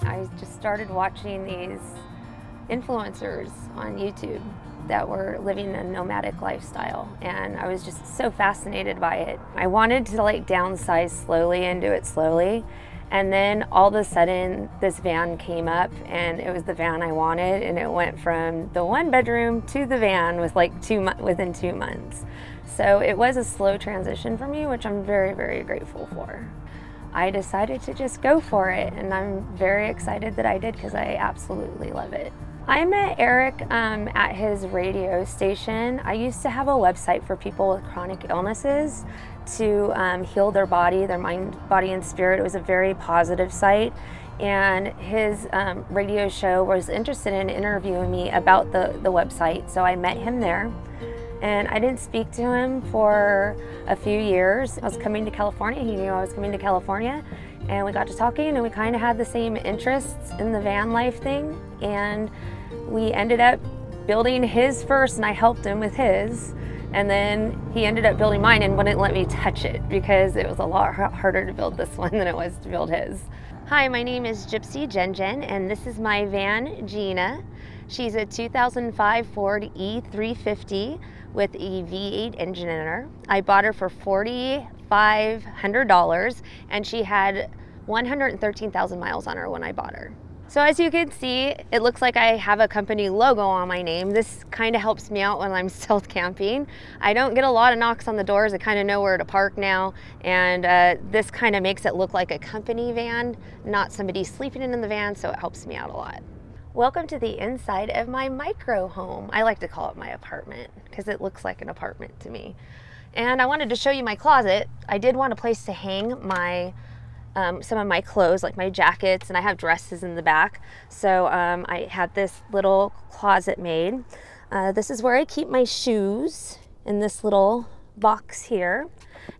I just started watching these influencers on YouTube that were living a nomadic lifestyle, and I was just so fascinated by it. I wanted to like downsize slowly and do it slowly, and then all of a sudden this van came up, and it was the van I wanted, and it went from the 1-bedroom to the van with like within 2 months. So it was a slow transition for me, which I'm very, very grateful for. I decided to just go for it, and I'm very excited that I did because I absolutely love it. I met Eric at his radio station. I used to have a website for people with chronic illnesses to heal their body, their mind, body, and spirit. It was a very positive site, and his radio show was interested in interviewing me about the website, so I met him there. And I didn't speak to him for a few years. I was coming to California. He knew I was coming to California. And we got to talking, and we kind of had the same interests in the van life thing. And we ended up building his first, and I helped him with his. And then he ended up building mine and wouldn't let me touch it because it was a lot harder to build this one than it was to build his. Hi, my name is Gypsy Jen, and this is my van, Gina. She's a 2005 Ford E350 with a V8 engine in her. I bought her for $4,500, and she had 113,000 miles on her when I bought her. So as you can see, it looks like I have a company logo on my name. This kind of helps me out when I'm stealth camping. I don't get a lot of knocks on the doors. I kind of know where to park now, and this kind of makes it look like a company van, not somebody sleeping in the van, so it helps me out a lot. Welcome to the inside of my micro home. I like to call it my apartment because it looks like an apartment to me. And I wanted to show you my closet. I did want a place to hang my some of my clothes, like my jackets, and I have dresses in the back. So I had this little closet made. This is where I keep my shoes, in this little box here.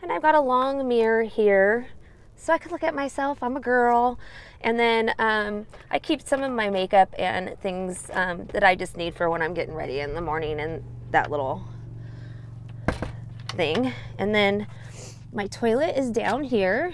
And I've got a long mirror here so I can look at myself. I'm a girl. And then I keep some of my makeup and things that I just need for when I'm getting ready in the morning in that little thing. And then my toilet is down here.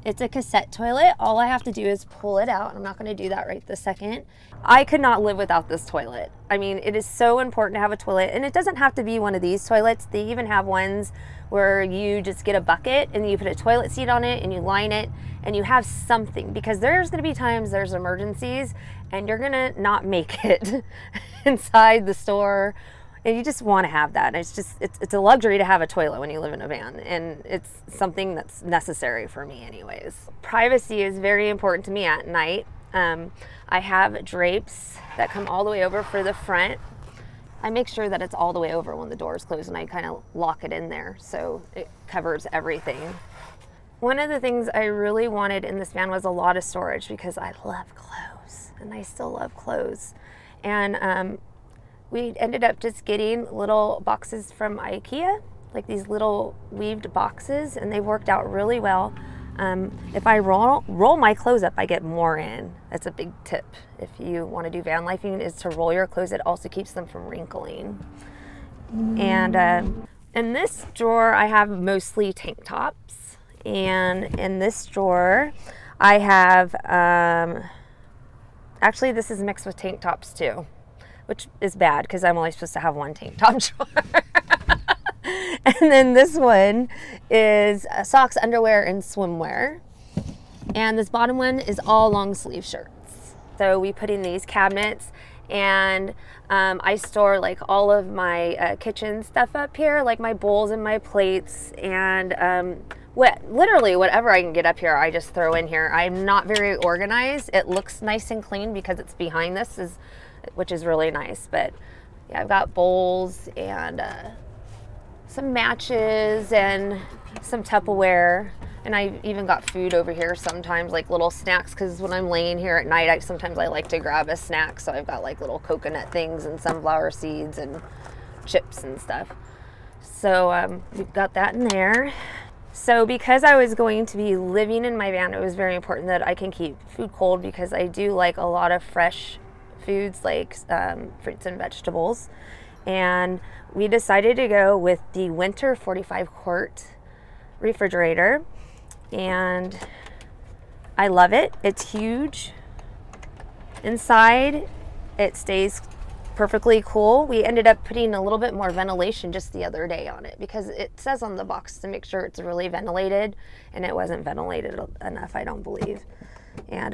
It's a cassette toilet. All I have to do is pull it out. I'm not going to do that right this second. I could not live without this toilet. I mean, it is so important to have a toilet, and it doesn't have to be one of these toilets. They even have ones where you just get a bucket and you put a toilet seat on it and you line it and you have something, because there's going to be times there's emergencies and you're going to not make it inside the store. And you just want to have that. It's just, it's a luxury to have a toilet when you live in a van, and it's something that's necessary for me anyways. Privacy is very important to me at night. I have drapes that come all the way over for the front. I make sure that it's all the way over when the door is closed, and I kind of lock it in there so it covers everything. One of the things I really wanted in this van was a lot of storage, because I love clothes, and I still love clothes. And we ended up just getting little boxes from IKEA, like these little weaved boxes, and they worked out really well. If I roll my clothes up, I get more in. That's a big tip if you want to do van lifing, is to roll your clothes. It also keeps them from wrinkling. And in this drawer, I have mostly tank tops. And in this drawer, I have, actually this is mixed with tank tops too, which is bad because I'm only supposed to have one tank top drawer. And then this one is socks, underwear, and swimwear. And this bottom one is all long sleeve shirts. So we put in these cabinets, and I store like all of my kitchen stuff up here, like my bowls and my plates, and literally whatever I can get up here, I just throw in here. I'm not very organized. It looks nice and clean because it's behind this, which is really nice. But yeah, I've got bowls and some matches and some Tupperware, and I even got food over here sometimes, like little snacks, because when I'm laying here at night, sometimes I like to grab a snack. So I've got like little coconut things and sunflower seeds and chips and stuff. So we've got that in there. So because I was going to be living in my van, it was very important that I can keep food cold, because I do like a lot of fresh foods, like fruits and vegetables. And we decided to go with the winter 45 quart refrigerator. And I love it. It's huge. Inside, it stays perfectly cool. We ended up putting a little bit more ventilation just the other day on it because it says on the box to make sure it's really ventilated, and it wasn't ventilated enough, I don't believe. And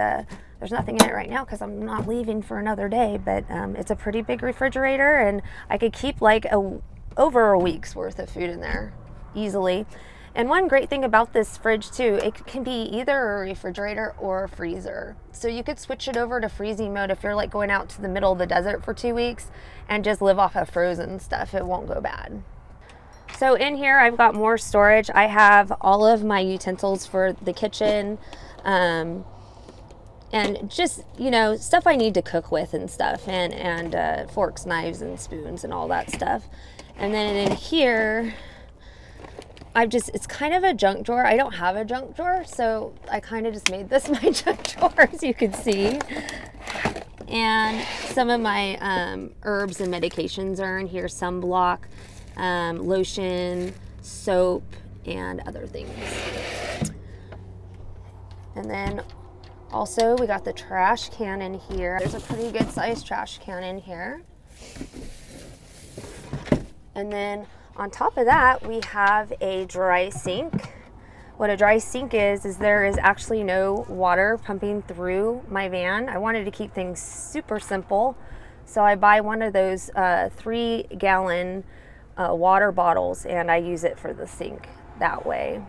there's nothing in it right now because I'm not leaving for another day, but it's a pretty big refrigerator, and I could keep like over a week's worth of food in there easily. And one great thing about this fridge too, it can be either a refrigerator or a freezer. So you could switch it over to freezing mode if you're like going out to the middle of the desert for 2 weeks and just live off of frozen stuff. It won't go bad. So in here, I've got more storage. I have all of my utensils for the kitchen, and just, you know, stuff I need to cook with and stuff, and forks, knives, and spoons and all that stuff. And then in here, it's kind of a junk drawer. I don't have a junk drawer, so I kind of just made this my junk drawer, as you can see. And some of my herbs and medications are in here, sunblock, lotion, soap, and other things. And then also we got the trash can in here. There's a pretty good sized trash can in here. And then on top of that, we have a dry sink. What a dry sink is there is actually no water pumping through my van. I wanted to keep things super simple, so I buy one of those 3-gallon water bottles, and I use it for the sink that way.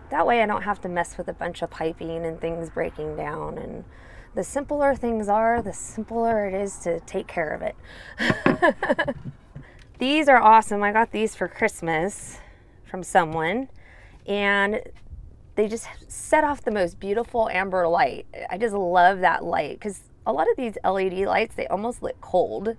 That way I don't have to mess with a bunch of piping and things breaking down. And the simpler things are, the simpler it is to take care of it. These are awesome. I got these for Christmas from someone, and they just set off the most beautiful amber light. I just love that light because a lot of these LED lights, they almost look cold,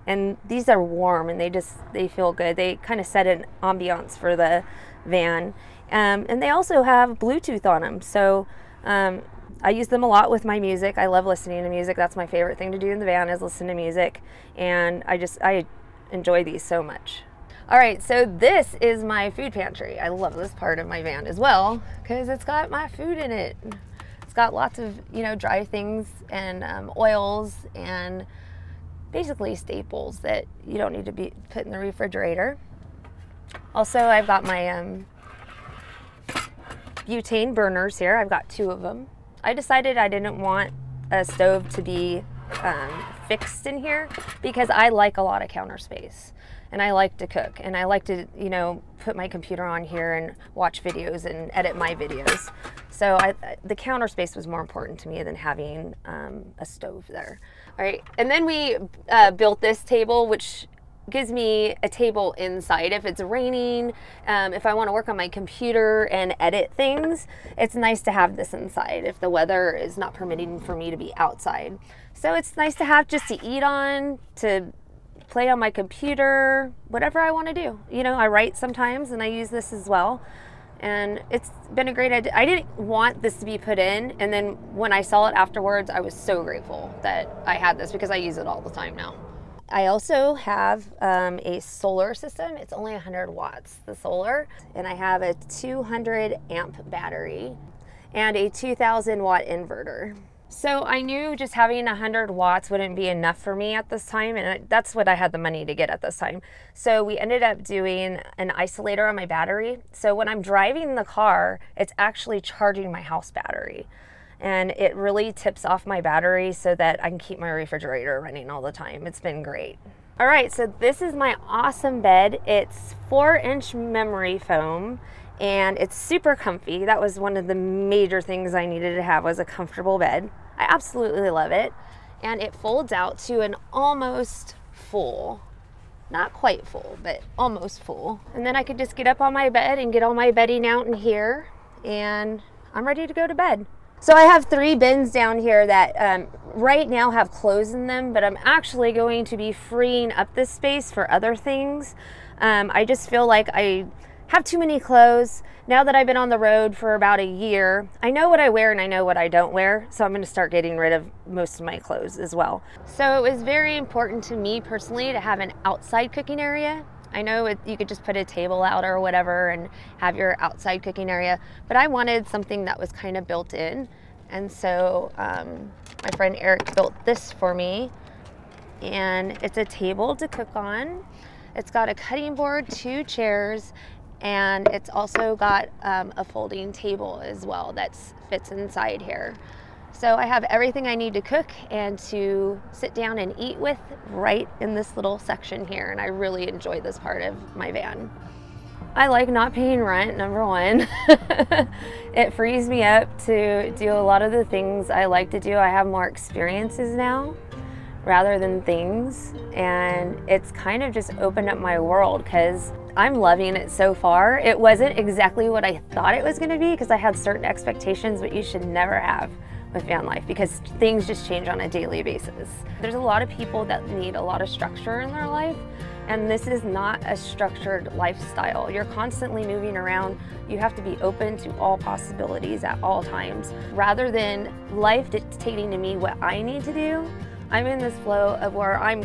and these are warm, and they feel good. They kind of set an ambiance for the van, and they also have Bluetooth on them. So I use them a lot with my music. I love listening to music. That's my favorite thing to do in the van, is listen to music, and I enjoy these so much. All right, so this is my food pantry. I love this part of my van as well because it's got my food in it. It's got lots of, you know, dry things and oils and basically staples that you don't need to be put in the refrigerator. Also, I've got my butane burners here. I've got 2 of them. I decided I didn't want a stove to be fixed in here because I like a lot of counter space, and I like to cook, and I like to, you know, put my computer on here and watch videos and edit my videos. So the counter space was more important to me than having a stove there. All right, and then we built this table, which gives me a table inside. If it's raining, if I want to work on my computer and edit things, it's nice to have this inside if the weather is not permitting for me to be outside. So it's nice to have just to eat on, to play on my computer, whatever I want to do. You know, I write sometimes, and I use this as well. And it's been a great idea. I didn't want this to be put in, and then when I saw it afterwards, I was so grateful that I had this because I use it all the time now. I also have a solar system. It's only 100 watts, the solar, and I have a 200 amp battery and a 2000 watt inverter. So I knew just having 100 watts wouldn't be enough for me at this time, and that's what I had the money to get at this time. So we ended up doing an isolator on my battery. So when I'm driving the car, it's actually charging my house battery. And it really tips off my battery so that I can keep my refrigerator running all the time. It's been great. All right, so this is my awesome bed. It's 4-inch memory foam, and it's super comfy. That was one of the major things I needed to have, was a comfortable bed. I absolutely love it. And it folds out to an almost full, not quite full, but almost full. And then I could just get up on my bed and get all my bedding out in here, and I'm ready to go to bed. So I have 3 bins down here that right now have clothes in them, but I'm actually going to be freeing up this space for other things. I just feel like I have too many clothes. Now that I've been on the road for about a year, I know what I wear and I know what I don't wear, so I'm going to start getting rid of most of my clothes as well. So it was very important to me personally to have an outside cooking area. I know you could just put a table out or whatever and have your outside cooking area, but I wanted something that was kind of built in. And so my friend Eric built this for me, and it's a table to cook on. It's got a cutting board, 2 chairs, and it's also got a folding table as well that fits inside here. So I have everything I need to cook and to sit down and eat with right in this little section here, and I really enjoy this part of my van. I like not paying rent, number one. It frees me up to do a lot of the things I like to do. I have more experiences now rather than things, and it's kind of just opened up my world because I'm loving it so far. It wasn't exactly what I thought it was going to be because I had certain expectations, but you should never have with van life because things just change on a daily basis. There's a lot of people that need a lot of structure in their life, and this is not a structured lifestyle. You're constantly moving around. You have to be open to all possibilities at all times. Rather than life dictating to me what I need to do, I'm in this flow of where I'm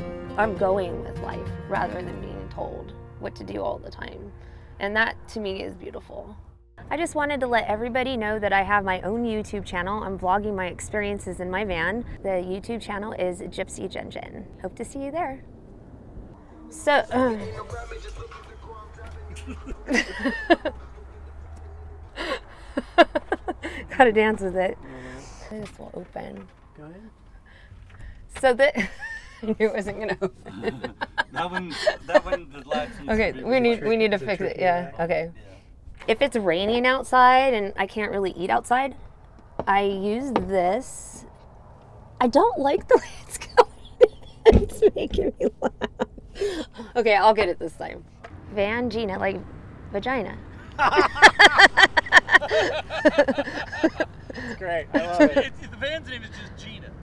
going with life rather than being told what to do all the time. And that to me is beautiful. I just wanted to let everybody know that I have my own YouTube channel. I'm vlogging my experiences in my van. The YouTube channel is Gypsy Gin. Hope to see you there. So, gotta dance with it. This will open. Go ahead. So that I knew it wasn't gonna open. that one, the lights. Okay, we need to fix it. Yeah. Okay. If it's raining outside and I can't really eat outside, I use this. I don't like the way it's going. It's making me laugh. Okay, I'll get it this time. Vangina, like vagina. It's great. I love it. The van's name is just Gina.